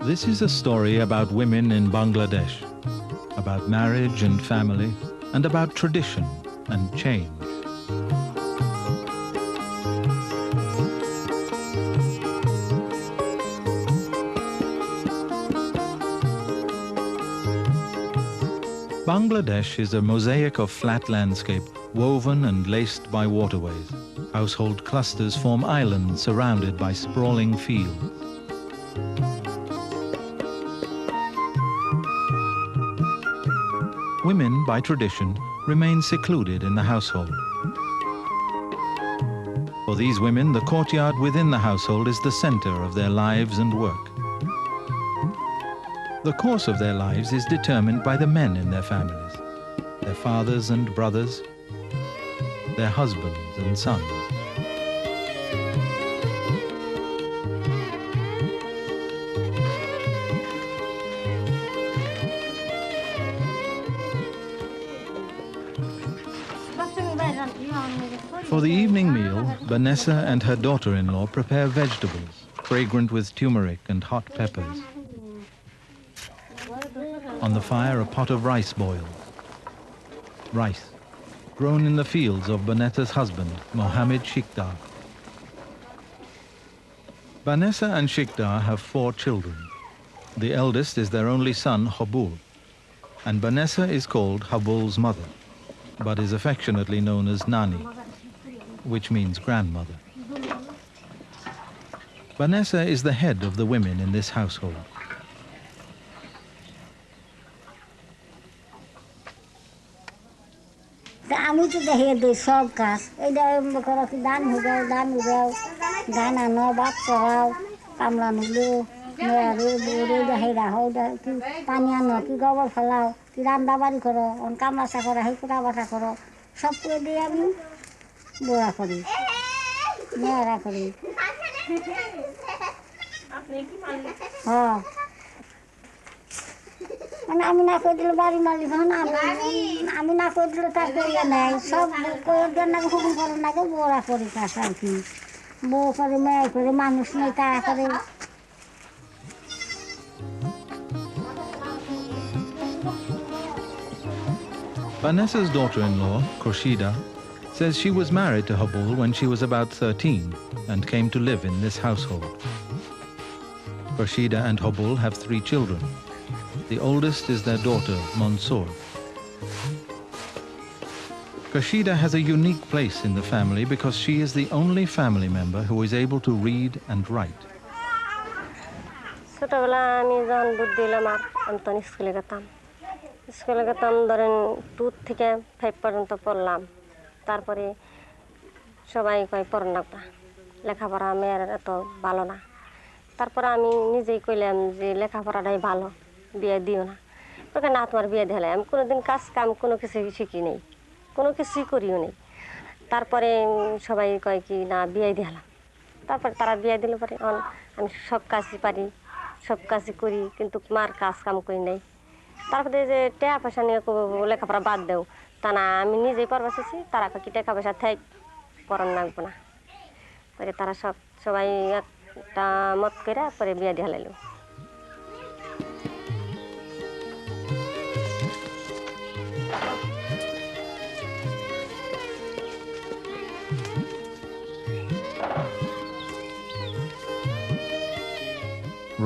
This is a story about women in Bangladesh, about marriage and family, and about tradition and change. Bangladesh is a mosaic of flat landscape woven and laced by waterways. Household clusters form islands surrounded by sprawling fields. Women, by tradition, remain secluded in the household. For these women, the courtyard within the household is the center of their lives and work. The course of their lives is determined by the men in their families, their fathers and brothers, their husbands and sons. For the evening meal, Vanessa and her daughter-in-law prepare vegetables, fragrant with turmeric and hot peppers. On the fire, a pot of rice boils. Rice, grown in the fields of Vanessa's husband, Mohammed Shikdar. Vanessa and Shikdar have 4 children. The eldest is their only son, Habul, and Vanessa is called Habul's mother, but is affectionately known as Nani, which means grandmother. Vanessa is the head of the women in this household. আমি তো দেখে দিই সব কাজ এইটা করো কি ধান উগাও ধান আনো ভাত করাও কামলা নিলো মেয়ারে বউরে দেখে রাখো কি পানি আনো কি গোবর ফেলাও কি রান্না বাড়ি করো কামলা চা করো সেই কুড়া বাটা করো সব করে দিয়ে আমি বড়া করি মেয়েরা করি হ্যাঁ মানে আমি না করে দিলে বাড়ি মালিক হন আমি না করে দিলে তার করিয়া নেই সব করে না হুকুম করে না বড়া করি কাজ আর কি বউ করে মেয়ে করে মানুষ নেই তারা করে Vanessa's daughter-in-law, Khurshida, says she was married to Habul when she was about 13 and came to live in this household. Khurshida and Habul have 3 children. The oldest is their daughter, Mansoor. Khurshida has a unique place in the family because she is the only family member who is able to read and write. স্কুলে গেতাম ধরেন 2 থেকে 5 পর্যন্ত পড়লাম তারপরে সবাই কয় পড় না লেখাপড়া মেয়ের এত ভালো না তারপর আমি নিজেই কইলাম যে লেখাপড়াটাই ভালো বিয়ে দিও না তোকে না তোমার বিয়ে দিলে আমি কোনোদিন কাজ কাম কোনো কিছু শিখি নেই কোনো কিছুই করিও নেই তারপরে সবাই কয় কি না বিয়ে দিলাম তারপর তারা বিয়ে দিলে পরে আমি সব কাজই পারি সব কাজই করি কিন্তু মার কাজ কাম করি নাই তারপরে যে টাকা পয়সা নিয়ে লেখাপড়া বাদ দেও তা না আমি নিজেই পড়বা চেয়েছি তারা কি টাকা পয়সা থাক পড়ান লাগবো না পরে তারা সবাই একটা মত করে পরে বিয়ে দিয়ে হালাইলো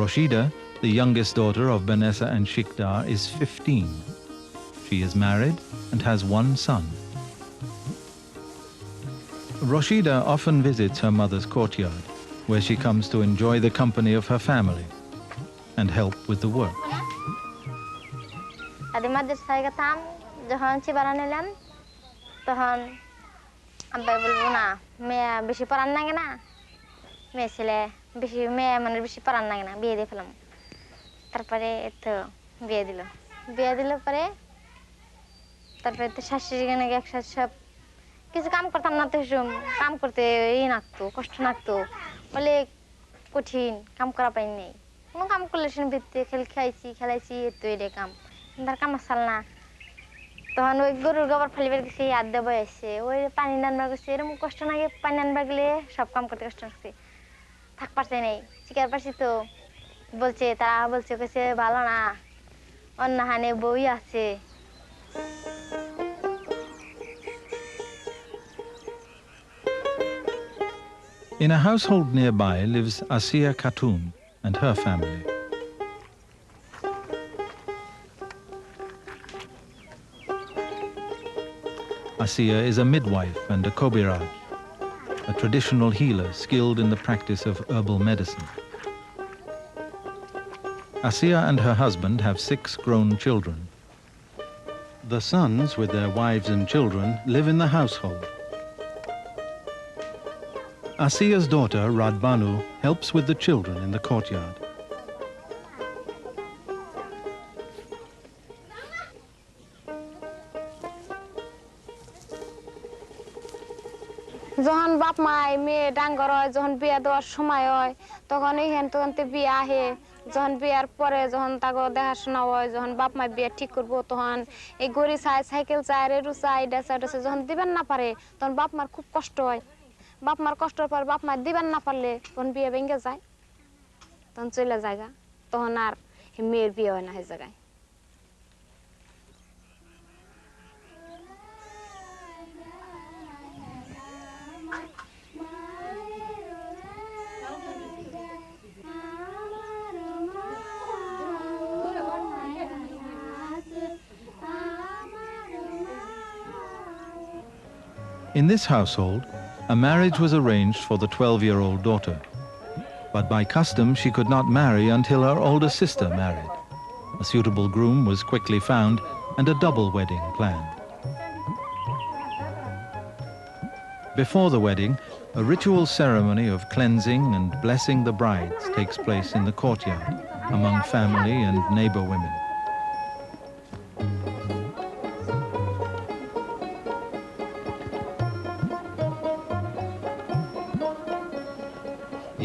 Rashida, the youngest daughter of Vanessa and Shikdar, is 15. She is married and has 1 son. Rashida often visits her mother's courtyard, where she comes to enjoy the company of her family and help with the work. বেশি মেয়ে মানে বেশি পড়ান লাগে না বিয়ে দিয়ে ফেলাম তারপরে তো বিয়ে দিল পরে তারপরে তো শাশুড়ি গানে একসাথে সব কিছু কাম করতাম না তো কাম করতে নাকতো কষ্ট নাকতো বলে কঠিন কাম করা পাই নাই কোনো কাম করলে শুনে ভিত্তি খেলাইছি এতো এটা কাম তার কাম সাল না তখন ওই গরুর গোবর ফেলিবার গেছি আদ দেবো এসে ওই পানি আনবার গেছে এরকম কষ্ট নাগে পানি আনবার গেলে সব কাম করতে কষ্ট লাগছে থাক পারছে নেই শিকার পারছি তো বলছে তারা বলছে কইছে ভালো না অন্য হানে বই আছে In a household nearby lives Asiya Khatun and her family. Asiya is a midwife and a kobiraj, a traditional healer skilled in the practice of herbal medicine. Asiya and her husband have 6 grown children. The sons, with their wives and children, live in the household. Asiya's daughter, Radbanu, helps with the children in the courtyard. যখন বাপ মাই মেয়ে ডাঙ্গর হয় যখন বিয়া দেওয়ার সময় হয় তখন এইখান তখন বিয়া আহে যখন বিয়ার পরে যখন তাকে দেখাশোনা হয় যখন বাপ মাই বিয়া ঠিক করবো তখন এই গড়ি চাই সাইকেল চাই রেডু চাই ডেসা ডেসা যখন দিবেন না পারে তখন বাপ মার খুব কষ্ট হয় বাপ মার কষ্টের পর বাপ মাই দিবেন না পারলে তখন বিয়ে ভেঙে যায় তখন চলে যায় তখন আর মেয়ের বিয়ে হয় না সেই জায়গায় In this household, a marriage was arranged for the 12-year-old daughter. But by custom, she could not marry until her older sister married. A suitable groom was quickly found and a double wedding planned. Before the wedding, a ritual ceremony of cleansing and blessing the brides takes place in the courtyard among family and neighbor women.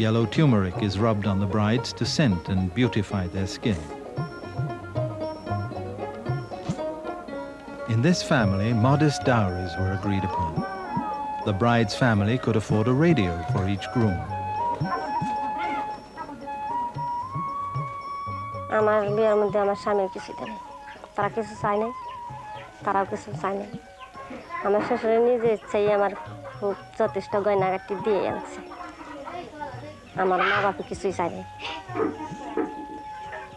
Yellow turmeric is rubbed on the brides to scent and beautify their skin. In this family, modest dowries were agreed upon. The bride's family could afford a radio for each groom. আমার বিয়ের মধ্যে আমার স্বামীর কিছু দেয় তারা কিছু চায় না তারাও কিছু চায় না আমার শ্বশুরের নিজে ইচ্ছাই আমার খুব যথেষ্ট গয়নাগাটি দিয়ে আনছে আমার মা বাপে কিছুই চায় না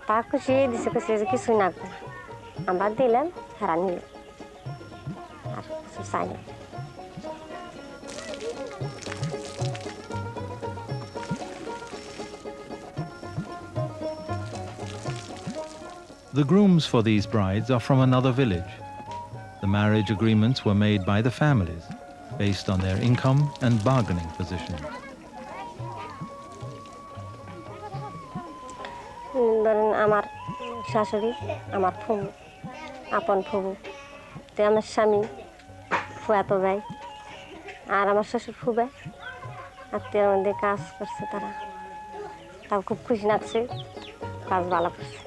তা খুশি দিছে খুশি যে কিছুই না আমরা দিলাম হারা নিল আর কিছু চায় না The grooms for these brides are from another village. The marriage agreements were made by the families based on their income and bargaining positions. ধরেন আমার শাশুড়ি আমার ফুবু আপন ফুবু তো আমার স্বামী ফুয়াতো যায় আর আমার শ্বশুর ফুবে আত্মীয়র মধ্যে কাজ করছে তারা তাও খুব খুশি লাগছে কাজ ভালো করছে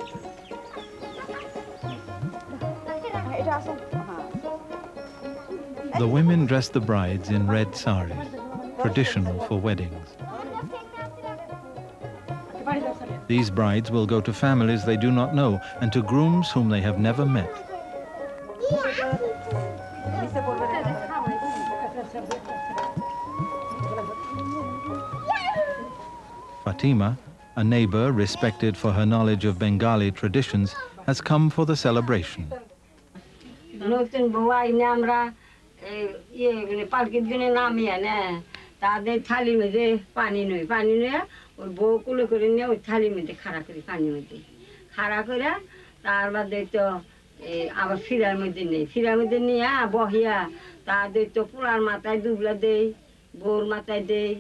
The women dress the brides in red saris, traditional for weddings. These brides will go to families they do not know and to grooms whom they have never met. Fatima, a neighbor respected for her knowledge of Bengali traditions, has come for the celebration. নতুন বউ আইনে আমরা পালকির জন্য নামিয়ে না তাদের থালি মধ্যে পানি নই পানি নিয়ে ওই বউ কুলো করে নিয়ে ওই থালির মধ্যে খাড়া করি পানির মধ্যে খাড়া করে তার বাদে তো আবার ফিরার মধ্যে নেই ফিরার মধ্যে নিয়ে বহিয়া তাদের তো পোলার মাথায় দুবলা দেই বউর মাথায় দেই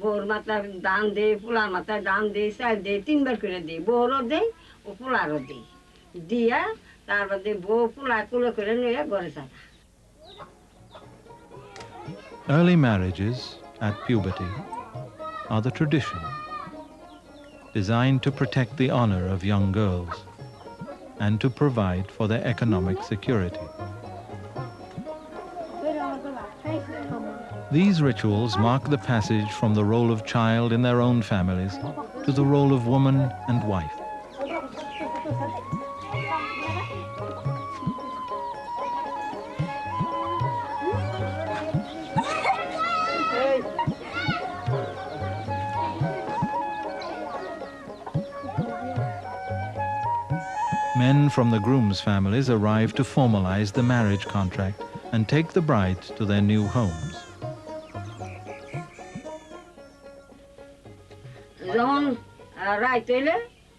বউর মাথায় দান দেই পোলার মাথায় দান দেই চাল দেই 3 বার করে দেই বউরও দেই ও পোলারও দেই দিয়া তার বাদে বউ পোলা কুলো করে নিয়ে ঘরে যায় Early marriages at puberty are the tradition, designed to protect the honor of young girls and to provide for their economic security. These rituals mark the passage from the role of child in their own families to the role of woman and wife. Men from the groom's families arrive to formalize the marriage contract and take the brides to their new homes. যখন রাইত হইলে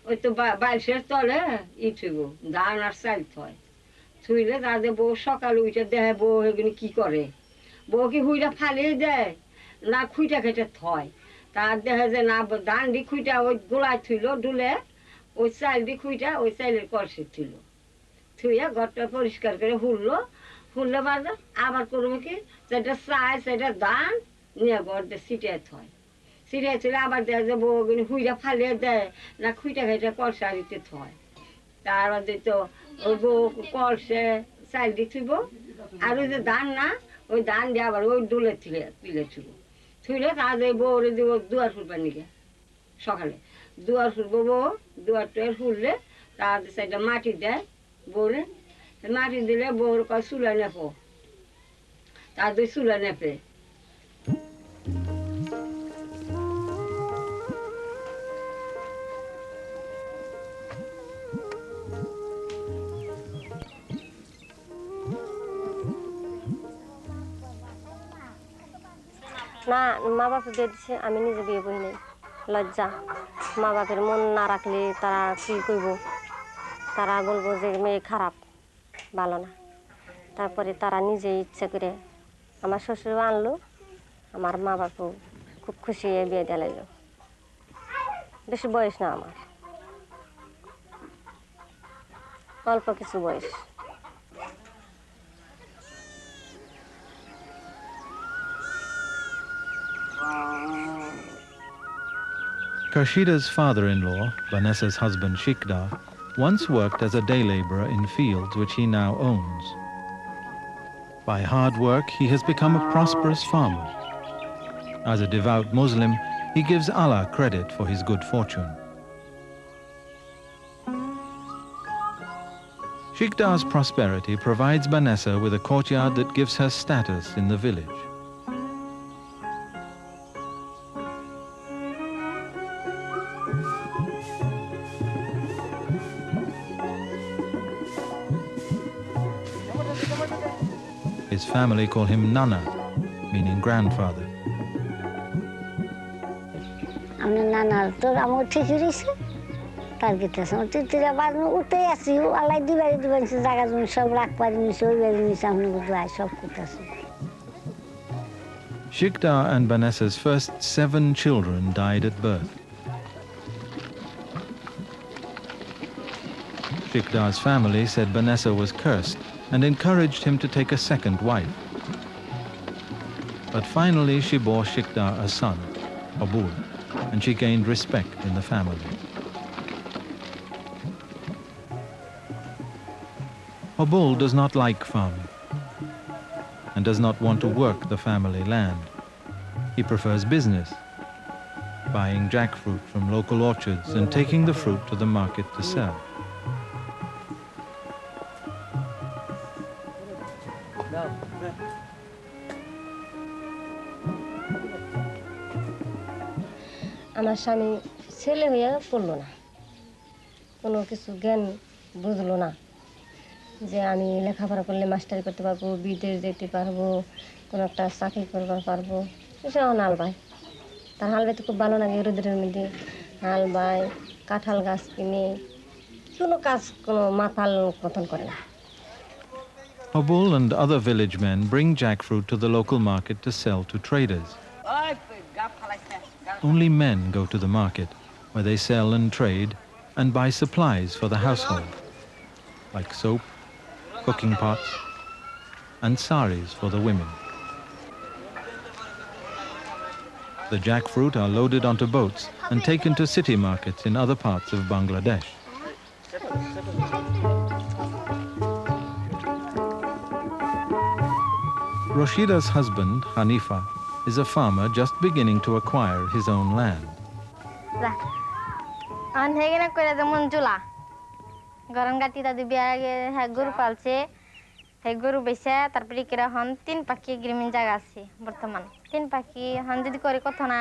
ওই তো বাইশের তলে থইব ধান আর চাল থয় থুইলে তাদের বউ সকালে উঠে দেখে বউ এগুলি কি করে বউ কি হুইটা ফালিয়ে দেয় না খুঁইটা খেটে থয় তার দেখে যে না ধান দি খুঁইটা ওই গোলায় থুইল ডুলে ওই চাল দি খুঁইটা ওই চাইলের কলসে থুইল থুইয়া ঘরটা পরিষ্কার করে হুললে বাজে আবার করবো কি সেটা চাল সেটা ধান নিয়ে ঘর দিয়ে ছিটিয়ে থয় ছিটিয়ে ছিল আবার দেয় যে বউ হুইটা ফালিয়ে দেয় না খুঁইটা খেটে কলসা দিতে থয় তারপর দিত ওই বউ কলসে চাল দি থুইব আর ওই যে ধান না ওই ধান দিয়ে আবার ওই ডুলে তুলে থুইব থুইলে তাদের বউরে দিব দুয়ার ফুলবার নিকে সকালে দুয়ার ফুলবো বউ দুয়ার টুয়ার ফুললে তাদের সেটা মাটি দেয় বউরে মাটি দিলে বউর কয় চুলা নেপো তাদের চুলা নেপে না মা বাপে বিয়ে দিছে আমি নিজে বিয়ে বই নাই লজ্জা মা বাপের মন না রাখলে তারা কি করব তারা বলবো যে মেয়ে খারাপ ভালো না তারপরে তারা নিজে ইচ্ছা করে আমার শ্বশুর আনলো আমার মা বাপও খুব খুশি হয়ে বিয়ে দিয়ে লাগলো বেশি বয়স না আমার অল্প কিছু বয়স Kashida's father-in-law, Vanessa's husband Shikda, once worked as a day laborer in fields which he now owns. By hard work, he has become a prosperous farmer. As a devout Muslim, he gives Allah credit for his good fortune. Shikda's prosperity provides Vanessa with a courtyard that gives her status in the village. His family call him Nana, meaning grandfather. আমি নানার তো আমার ঠিকই রয়েছে তার গেতেছে আমার তিতিরা বাড়ি উঠে আসি আল্লাহ দিবারি জায়গা জমি সব রাখ পারি নিছে ওই বাড়ি নিছে আমি সব করতেছি Shikda and Vanessa's first 7 children died at birth. Shikda's family said Vanessa was cursed and encouraged him to take a second wife. But finally she bore Shikda a son, Habul, and she gained respect in the family. Habul does not like farming and does not want to work the family land. He prefers business, buying jackfruit from local orchards and taking the fruit to the market to sell. আমার স্বামী ছেলে হয়ে পড়লো না কোনো কিছু জ্ঞান বুঝলো না যে আমি লেখাপড়া করলে মাস্টারি করতে পারবো বিদেশ যেতে পারবো কোনো একটা চাকরি করবার পারবো সে হাল বায় তার হাল বাইতে খুব ভালো লাগে রোদের মধ্যে হাল বায় কাঁঠাল গাছ কিনে কোনো কাজ কোনো মাথাল মতন করে না Habul and other village men bring jackfruit to the local market to sell to traders. Only men go to the market, where they sell and trade and buy supplies for the household, like soap, cooking pots, and saris for the women. The jackfruit are loaded onto boats and taken to city markets in other parts of Bangladesh. Rashida's husband, Hanifa, is a farmer just beginning to acquire his own land. হন হেগে না করে যেমন জুলা গরম গাতি দাদি বিয়ার আগে হ্যাঁ গরু পালছে হ্যাঁ গরু বেচে তারপরে কিরা হন 3 পাখি গ্রামীণ জায়গা আছে বর্তমান 3 পাখি হন যদি করে কত না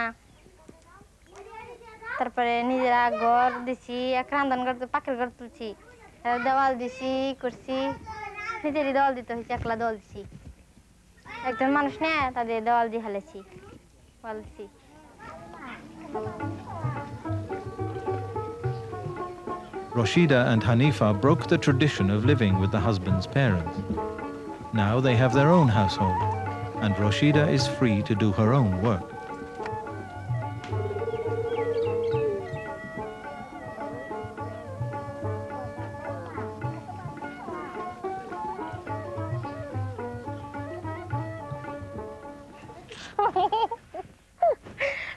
তারপরে নিজেরা ঘর দিছি এক রান্ধন ঘর পাখির ঘর তুলছি দেওয়াল দিছি করছি নিজেরই দেওয়াল দিতে হয়েছে একলা দেওয়াল দিছি একজন মানুষ না তাদের দেওয়াল দিয়ে হালেছি ওয়াল দিছি Rashida and Hanifa broke the tradition of living with the husband's parents. Now they have their own household, and Rashida is free to do her own work.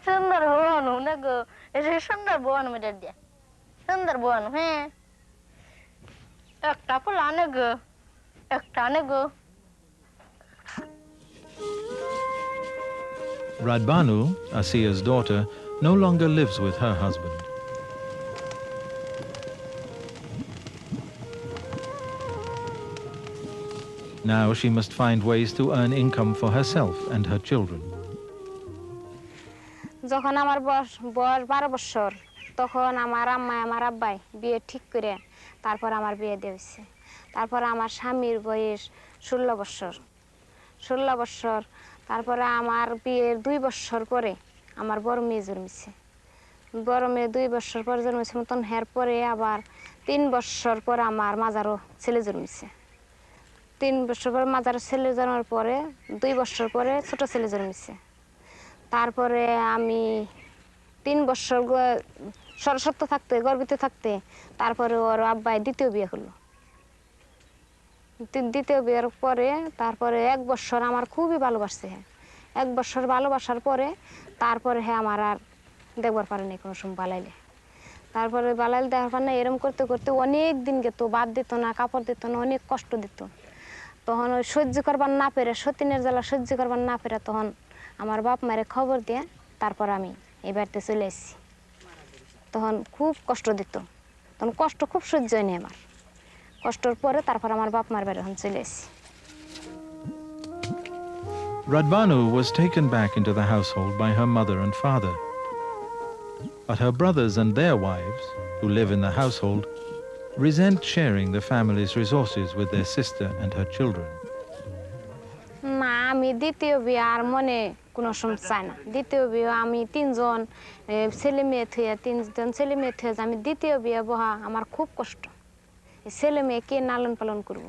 সুন্দর বোয়ানো না গো এটা সুন্দর বোয়ানো মেটার দিয়া সুন্দর বোয়ানো হ্যাঁ একটা পোলা না গো একটা না গো Radbanu, Asiya's daughter, no longer lives with her husband. Now she must find ways to earn income for herself and her children. যখন আমার বয়স 12 বছর তখন আমার আম্মা আমার আব্বাই বিয়ে ঠিক করে তারপর আমার বিয়ে দিয়েছে তারপর আমার স্বামীর বয়স 16 বছর তারপরে আমার বিয়ের 2 বছর পরে আমার বড় মেয়ে জন্মেছে বড় মেয়ে 2 বছর পর জন্মেছে মতন হের পরে আবার 3 বছর পর আমার মাজারও ছেলে জন্মেছে 3 বছর পর মাজারও ছেলে জন্মার পরে 2 বছর পরে ছোট ছেলে জন্মেছে তারপরে আমি 3 বছর সরস্বত থাকতে গর্ভবতী থাকতে তারপরে ওর আব্বাই দ্বিতীয় বিয়ে হলো দ্বিতীয় বিয়ের পরে তারপরে 1 বছর আমার খুবই ভালোবাসছে 1 বছর ভালোবাসার পরে তারপরে আমার আর দেখবার পারেনি কোনো সময় বালাইলে তারপরে বালাইল দেওয়ার পর না এরম করতে করতে অনেক দিন গেত বাদ দিত না কাপড় দিত না অনেক কষ্ট দিত তখন ওই সহ্য করবার না পেরে সতীনের জ্বালা সহ্য করবার না পেরে তখন আমার বাপ মায়ের খবর দিয়ে তারপর আমি এই বাড়িতে চলে এসেছি তখন খুব কষ্ট দিত তখন কষ্ট খুব সহ্য হয়নি আমার কষ্টর পরে তারপর আমার বাপ মার বাড়ি চলে এসেছি Radbanu was taken back into the household by her mother and father. But her brothers and their wives, who live in the household, resent sharing the family's resources with their sister and her children. না আমি দ্বিতীয় বিয়ে আর মনে কোনো সময় চাই না দ্বিতীয় বিয়ে আমি 3 জন ছেলে মেয়ে থুয়ে 3 জন ছেলে মেয়ে থুয়ে আমি দ্বিতীয় বিয়ে বহা আমার খুব কষ্ট এই ছেলে মেয়ে কে লালন পালন করব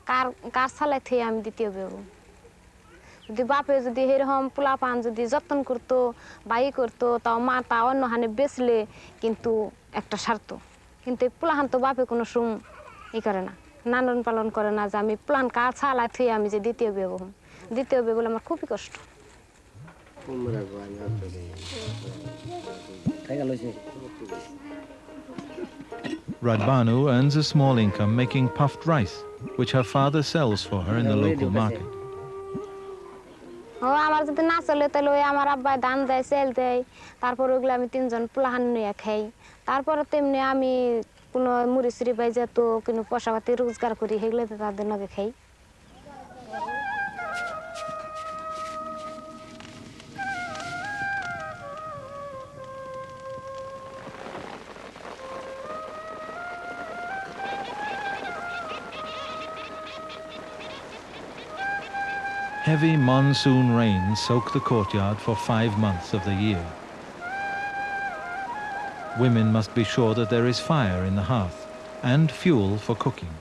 কার কার ছালাই থুয়ে আমি দ্বিতীয় বিয়ে করব যদি বাপে যদি এরকম পোলাপান যদি যত্ন করতো বাই করতো তাও মা তা অন্য হানে বেচলে কিন্তু একটা স্বার্থ কিন্তু পোলাহান তো বাপে কোনো সুম ই করে না লালন পালন করে না যে আমি প্লান কার ছালাই থুয়ে আমি যে দ্বিতীয় বিয়ে করব দ্বিতীয় বিয়ে বলে আমার খুবই কষ্ট Radbanu earns a small income making puffed rice, which her father sells for her in the local market. ও আমার যদি না চলে তাহলে ওই আমার আব্বাই ধান দেয় সেল দেয় তারপর ওগুলো আমি 3 জন পোলাহান নিয়ে খাই তারপরে তেমনি আমি কোনো মুড়ি সুড়ি পাই যেত কোনো পয়সাপাতি রোজগার করি সেগুলো তাদের নাকি খাই Heavy monsoon rains soak the courtyard for 5 months of the year. Women must be sure that there is fire in the hearth and fuel for cooking.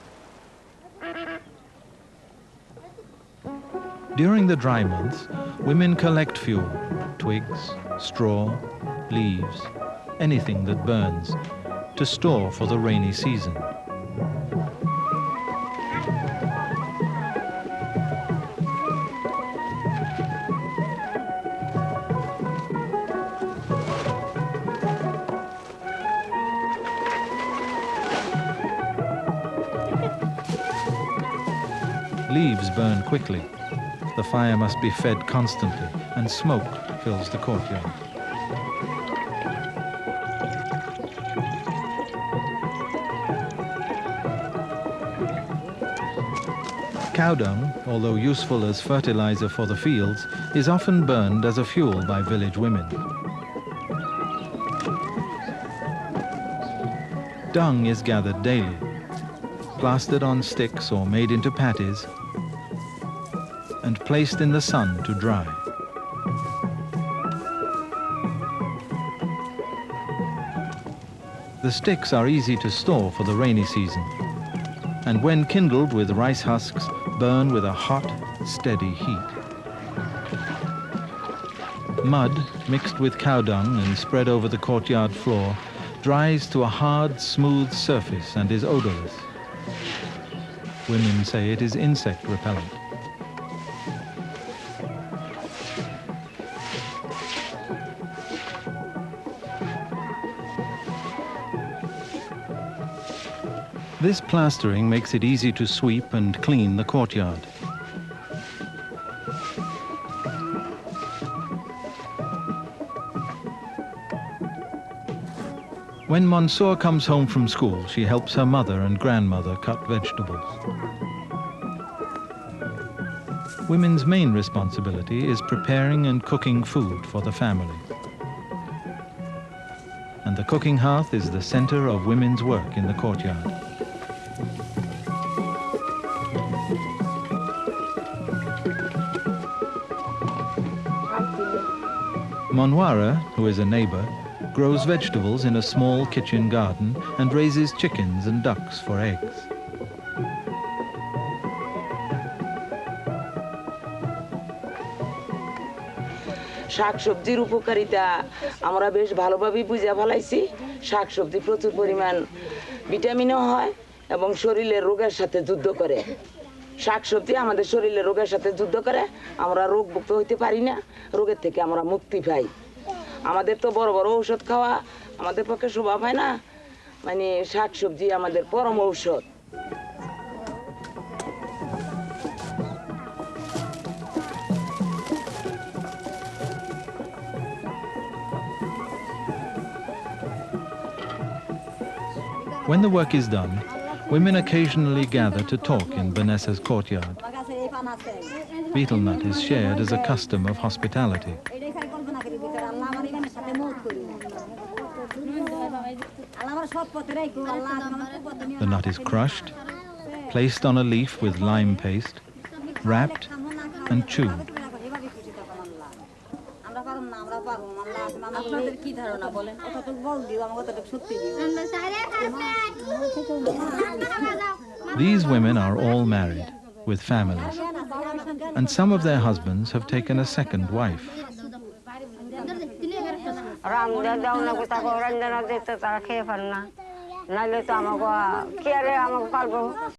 During the dry months, women collect fuel, twigs, straw, leaves, anything that burns, to store for the rainy season. Leaves burn quickly. The fire must be fed constantly, and smoke fills the courtyard. Cow dung, although useful as fertilizer for the fields, is often burned as a fuel by village women. Dung is gathered daily, plastered on sticks or made into patties, and placed in the sun to dry. The sticks are easy to store for the rainy season, and when kindled with rice husks, burn with a hot, steady heat. Mud, mixed with cow dung and spread over the courtyard floor, dries to a hard, smooth surface and is odorless. Women say it is insect repellent. This plastering makes it easy to sweep and clean the courtyard. When Mansour comes home from school, she helps her mother and grandmother cut vegetables. Women's main responsibility is preparing and cooking food for the family. And the cooking hearth is the center of women's work in the courtyard. Monwara, who is a neighbor, grows vegetables in a small kitchen garden and raises chickens and ducks for eggs. শাকসবজির উপকারিতা আমরা বেশ ভালোভাবেই বুঝে ফেলাইছি। শাকসবজি প্রচুর পরিমাণ ভিটামিনও হয় এবং শরীরের রোগের সাথে যুদ্ধ করে। শাকসবজি আমাদের শরীরের রোগের সাথে যুদ্ধ করে, আমরা রোগমুক্ত হইতে পারি না, রোগের থেকে আমরা মুক্তি পাই। আমাদের তো বড় বড় ঔষধ খাওয়া আমাদের পক্ষে শোভা পায় না, মানে শাকসবজি আমাদের পরম ঔষধ। When the work is done, women occasionally gather to talk in Vanessa's courtyard. Betel nut is shared as a custom of hospitality. The nut is crushed, placed on a leaf with lime paste, wrapped and chewed. These women are all married, with families, and some of their husbands have taken a second wife.